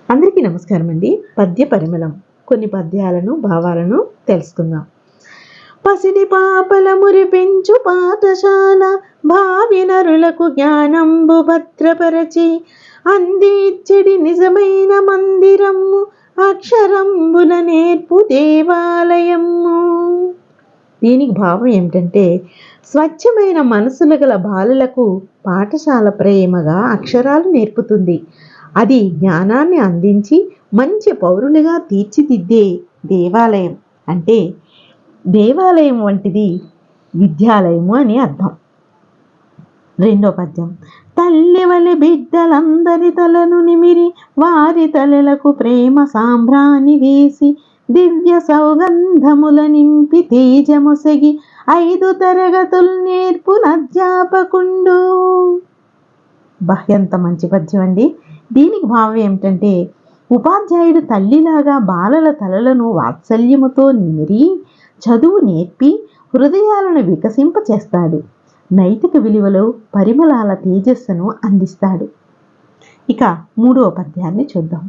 అందరికీ నమస్కారం అండి. పద్య పరిమళం కొన్ని పద్యాలను భావాలను తెలుసుకుందాం. పసిడి పాపల మురిపెంచు పాఠశాల భావి నరులకు జ్ఞానంబు భద్రపరచి అందించెడి నిజమైన మందిరము అక్షరంబుల నేర్పు దేవాలయము. దీనికి భావం ఏమిటంటే, స్వచ్ఛమైన మనసులు గల బాలలకు పాఠశాల ప్రేమగా అక్షరాలు నేర్పుతుంది. అది జ్ఞానాన్ని అందించి మంచి పౌరులుగా తీర్చిదిద్దే దేవాలయం. అంటే దేవాలయం వంటిది విద్యాలయము అని అర్థం. రెండో పద్యం. తల్లివలి బిడ్డలందరి తలను నిమిరి వారి తలలకు ప్రేమ సాంబ్రాణి వేసి దివ్య సౌగంధముల నింపి తేజమొసగి 5 తరగతులు నేర్పు అధ్యాపకుండు. ఎంత మంచి పద్యం అండి. దీనికి భావం ఏమిటంటే, ఉపాధ్యాయుడు తల్లిలాగా బాలల తలలను వాత్సల్యముతో నిమిరి చదువు నేర్పి హృదయాలను వికసింపచేస్తాడు. నైతిక విలువలు పరిమళాల తేజస్సును అందిస్తాడు. ఇక మూడవ పద్యాన్ని చూద్దాం.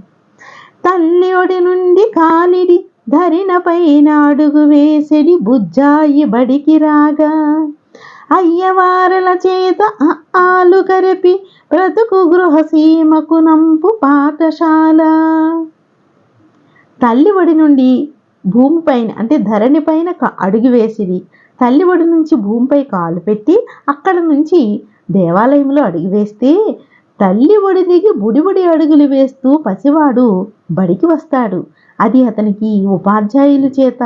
తల్లి ఒడి నుండి కాలిడి ధరిన పైన అడుగు వేసెడి బుజ్జాయి బడికి రాగా అయ్యవారల చేత ఆలు కరిపి బ్రతుకు గృహసీమకు నంపు పాఠశాల. తల్లి ఒడి నుండి భూమిపైన అంటే ధరణి పైన అడుగు వేసిడి, తల్లి ఒడి నుంచి భూమిపై కాలు పెట్టి అక్కడ నుంచి దేవాలయంలో అడుగు వేస్తే తల్లి ఒడి దిగి బుడిబుడి అడుగులు వేస్తూ పసివాడు బడికి వస్తాడు. అది అతనికి ఉపాధ్యాయుల చేత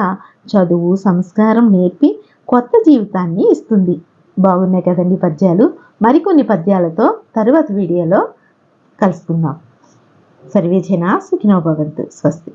చదువు సంస్కారం నేర్పి కొత్త జీవితాన్ని ఇస్తుంది. బాగున్నాయి కదండి పద్యాలు. మరికొన్ని పద్యాలతో తరువాత వీడియోలో కలుసుకుందాం. సర్వే జనా సుఖినో భవంతు. స్వస్తి.